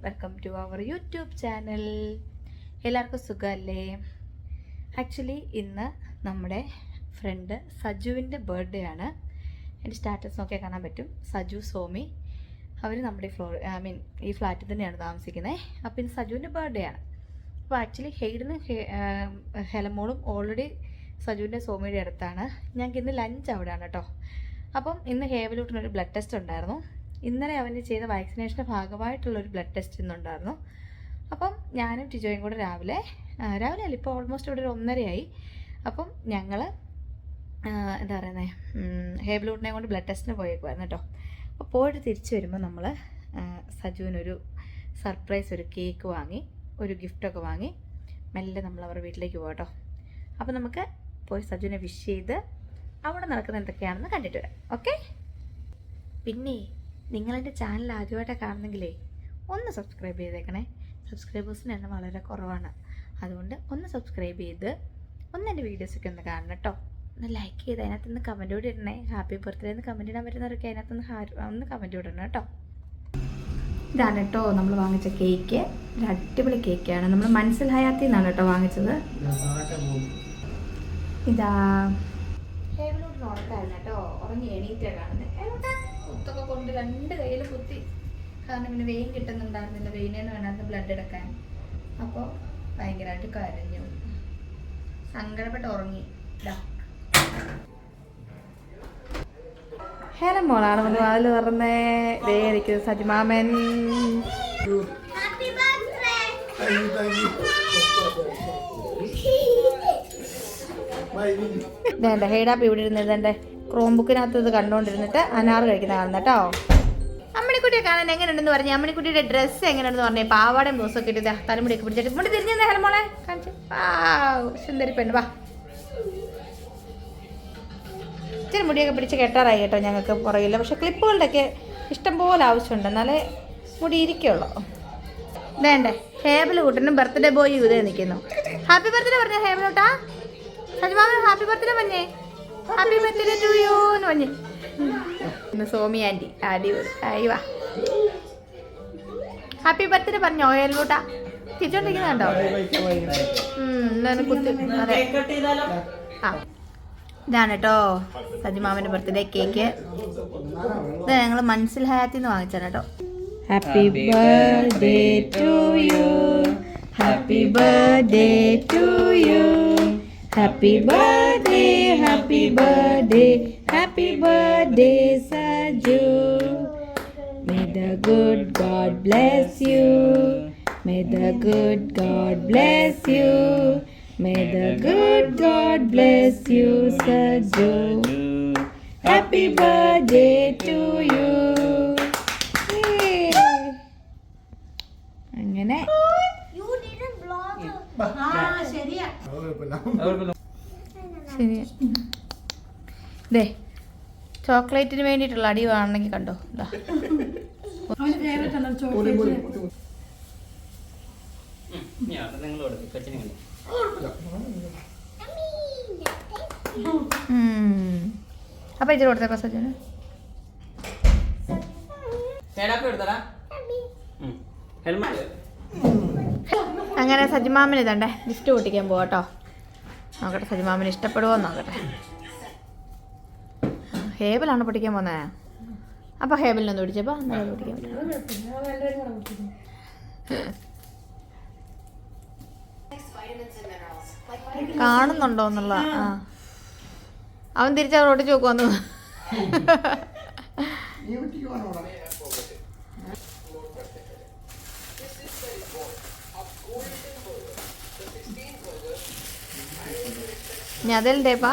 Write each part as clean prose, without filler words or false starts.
Welcome to our YouTube channel. എല്ലാവർക്കും സുഖമല്ലേ? Actually ഇന്ന് നമ്മുടെ ഫ്രണ്ട് സജുവിൻ്റെ ബർത്ത്ഡേ ആണ്. എൻ്റെ സ്റ്റാറ്റസ് നോക്കിയാൽ കാണാൻ പറ്റും. സജു സോമി അവർ നമ്മുടെ ഈ ഫ്ലാറ്റിൽ തന്നെയാണ് താമസിക്കുന്നത്. അപ്പോൾ ഇന്ന് സജുവിൻ്റെ ബർത്ത്ഡേ ആണ്. അപ്പോൾ ആക്ച്വലി ഹെയ്ഡനും ഹെലമോളും ഓൾറെഡി സജുവിൻ്റെ സോമിയുടെ അടുത്താണ്. ഞങ്ങൾക്ക് ഇന്ന് ലഞ്ച് അവിടെയാണ് കേട്ടോ. അപ്പം ഇന്ന് ഹേവലൂട്ടിനൊരു ബ്ലഡ് ടെസ്റ്റ് ഉണ്ടായിരുന്നു. ഇന്നലെ അവന് ചെയ്ത വാക്സിനേഷൻ്റെ ഭാഗമായിട്ടുള്ളൊരു ബ്ലഡ് ടെസ്റ്റ് ഇന്നുണ്ടായിരുന്നു. അപ്പം ഞാനും ടിജോയും കൂടെ രാവിലെ അല്ല, ഇപ്പോൾ ഓൾമോസ്റ്റ് ഇവിടെ ഒരു 1:30 അപ്പം ഞങ്ങൾ എന്താ പറയുന്നത്, ഹേവലൂട്ടിനെ കൊണ്ട് ബ്ലഡ് ടെസ്റ്റിന് പോയേക്കുമായിരുന്നു കേട്ടോ. അപ്പോൾ പോയിട്ട് തിരിച്ച് വരുമ്പോൾ നമ്മൾ സജുവിനൊരു സർപ്രൈസ് ഒരു കേക്ക് വാങ്ങി, ഒരു ഗിഫ്റ്റൊക്കെ വാങ്ങി മെല്ലെ നമ്മൾ അവരുടെ വീട്ടിലേക്ക് പോകാം കേട്ടോ. അപ്പോൾ നമുക്ക് പോയി സജുവിനെ വിഷ് ചെയ്ത് അവിടെ നടക്കുന്ന എന്തൊക്കെയാണെന്ന് കണ്ടിട്ട് വരാം. ഓക്കെ? പിന്നെ നിങ്ങളെൻ്റെ ചാനൽ ആദ്യമായിട്ടാണ് കാണുന്നെങ്കിലേ ഒന്ന് സബ്സ്ക്രൈബ് ചെയ്തേക്കണേ. സബ്സ്ക്രൈബേഴ്സിന് എണ്ണം വളരെ കുറവാണ്. അതുകൊണ്ട് ഒന്ന് സബ്സ്ക്രൈബ് ചെയ്ത് ഒന്ന് എൻ്റെ വീഡിയോസൊക്കെ ഒന്ന് കാണണം കേട്ടോ. ഒന്ന് ലൈക്ക് ചെയ്ത് അതിനകത്തുനിന്ന് കമൻറ്റ് കൂടി ഇടണേ. ഹാപ്പി ബർത്ത്ഡേ എന്ന് കമൻറ്റ് ഇടാൻ പറ്റുന്നവരൊക്കെ അതിനകത്തുനിന്ന് ഒന്ന് കമൻറ്റ് ഇടണം കേട്ടോ. ഇതാണ് കേട്ടോ നമ്മൾ വാങ്ങിച്ച കേക്ക്. ഒരു അടിപൊളി കേക്കാണ്. നമ്മൾ മൻസിൽ ഹയാത്തിൽ നിന്നാണ് കേട്ടോ വാങ്ങിച്ചത്. ഇതാ ഹേവലൂട്ടിന് ഉറക്കായിരുന്നു കേട്ടോ. ഉറങ്ങി എണീറ്റാണ് കാണുന്നത്. കുത്തൊക്കെ കൊണ്ട് 2 കയ്യിൽ കുത്തി. കാരണം പിന്നെ വെയിൻ കിട്ടുന്നുണ്ടായിരുന്നില്ല. വെയിനേന്ന് വേണമെന്ന് ബ്ലഡ് എടുക്കാൻ. അപ്പോൾ ഭയങ്കരമായിട്ട് കരഞ്ഞു, സങ്കടപ്പെട്ട് ഉറങ്ങി. ഹേല മോളാണ് നമ്മൾ അതിൽ പറഞ്ഞേ വേദിക്കുന്നത്. സജിമാമൻ ഇതേണ്ട ഹെയ്ഡാപ്പ് ഇവിടെ ഇരുന്നിരുന്നെ ക്രോം ബുക്കിനകത്ത് ഇത് കണ്ടുകൊണ്ടിരുന്നിട്ട് അനാറ് കഴിക്കുന്ന കാണുന്ന കേട്ടോ. അമ്മണിക്കുട്ടിയെ കാണാൻ എങ്ങനെയുണ്ടെന്ന് പറഞ്ഞേ. അമ്മണിക്കുട്ടിയുടെ ഡ്രസ്സ് എങ്ങനെയുണ്ടെന്ന് പറഞ്ഞേ. പാവാടയും ബ്ലൗസൊക്കെ ഇട്ട് തലമുടിയൊക്കെ പിടിച്ചിട്ട് മുടി തിരിഞ്ഞ ഹെലമോളെ കാണിച്ചു. സുന്ദരി പെണ്ണ് വാ. ഇച്ചിരി മുടിയൊക്കെ പിടിച്ച് കെട്ടാറായി കേട്ടോ ഞങ്ങൾക്ക് പുറകില്ല. പക്ഷെ ക്ലിപ്പുകളുടെയൊക്കെ ഇഷ്ടംപോലെ ആവശ്യമുണ്ട്, എന്നാലേ മുടി ഇരിക്കുള്ളൂ. ഇതേണ്ടേ ഹേബിൾ കൂട്ടനും ബർത്ത്ഡേ ബോയ് ഇതേ നിൽക്കുന്നു. ഹാപ്പി ബർത്ത്ഡേ പറഞ്ഞ ഹേബിളൂട്ടാ. സജിമാമൻ ഹാപ്പി ബർത്ത്ഡേ പറഞ്ഞേ. ഹാപ്പി ബർത്ത്ഡേ ടു യു എന്ന് പറഞ്ഞേ. ഇന്ന് സോമി ആൻറ്റി അടിപൊളി. വാ ഹാപ്പി ബർത്ത്ഡേ പറഞ്ഞോ ഹേബിളൂട്ടാ. തിരിച്ചോണ്ടിരിക്കുന്നുണ്ടോ? കുത്തി. അതെ ആ ഇതാണ് കേട്ടോ സജിമാമൻ്റെ ബർത്ത്ഡേ കേക്ക്. ഇത് ഞങ്ങൾ മൻസിൽ ഹയാത്തിൽ നിന്ന് വാങ്ങിച്ചാണ് കേട്ടോ. Happy birthday to you, happy birthday to you, happy birthday, happy birthday, happy birthday Saju. May the good God bless you, may the good God bless you, may the good God bless you Saju. Happy birthday to you. അങ്ങനെ ശരിയാ. ദേ ചോക്ലേറ്റിന് വേണ്ടിയിട്ടുള്ള അടി വേണമെങ്കിൽ കണ്ടോ. അപ്പൊ ഇച്ചിരി കൊടുത്തേക്കോ സജുന്. അങ്ങനെ സജിമാമന് ഇതണ്ടേ gift പൊട്ടിക്കാൻ പോവാട്ടോ. നോക്കട്ടെ സജിമാമന് ഇഷ്ടപ്പെടുമോ നോക്കട്ടെ. ഹേബിളാണ് പൊട്ടിക്കാൻ പോകുന്നത്. അപ്പോൾ ഹേബിളിനൊന്ന് പിടിച്ചപ്പോൾ നല്ല പൊട്ടിക്കാൻ പറ്റും. കാണുന്നുണ്ടോ എന്നുള്ള അവൻ തിരിച്ചവർ ഒട്ടിച്ച് നോക്കുവന്നു. ഇനി അതിൽ ടേപ്പാ.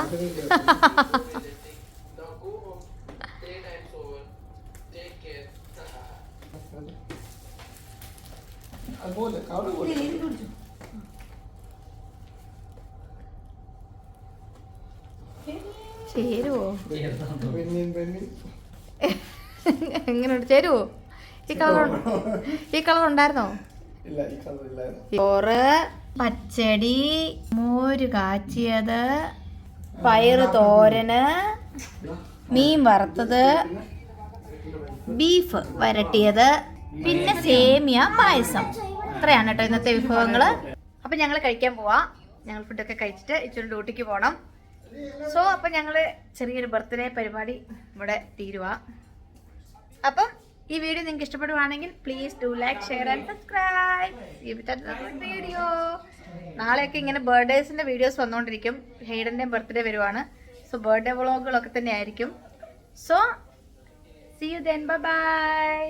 ചേരുവോ? എങ്ങനെയുണ്ട്? ചേരുവോ? ഈ കളർ ഉണ്ടായിരുന്നോ? ചോറ്, പച്ചടി, മോര് കാച്ചിയത്, പയറ് തോരന്, മീൻ വറുത്തത്, ബീഫ് വരട്ടിയത്, പിന്നെ സേമിയ പായസം. ഇത്രയാണ് കേട്ടോ ഇന്നത്തെ വിഭവങ്ങൾ. അപ്പം ഞങ്ങൾ കഴിക്കാൻ പോവാം. ഞങ്ങൾ ഫുഡൊക്കെ കഴിച്ചിട്ട് ഇച്ചിരി ഡ്യൂട്ടിക്ക് പോകണം. സോ അപ്പം ഞങ്ങൾ ചെറിയൊരു ബർത്ത്ഡേ പരിപാടി ഇവിടെ തീരുക. അപ്പം ഈ വീഡിയോ നിങ്ങൾക്ക് ഇഷ്ടപ്പെടുവാണെങ്കിൽ please do like, share and subscribe video. നാളെയൊക്കെ ഇങ്ങനെ ബർത്ത്ഡേസിൻ്റെ വീഡിയോസ് വന്നുകൊണ്ടിരിക്കും. ഹെയ്ഡൻ്റെ ബർത്ത്ഡേ വരുവാണ്. സോ ബർത്ത്ഡേ വ്ളോഗുകളൊക്കെ തന്നെ ആയിരിക്കും. So see you then, bye bye.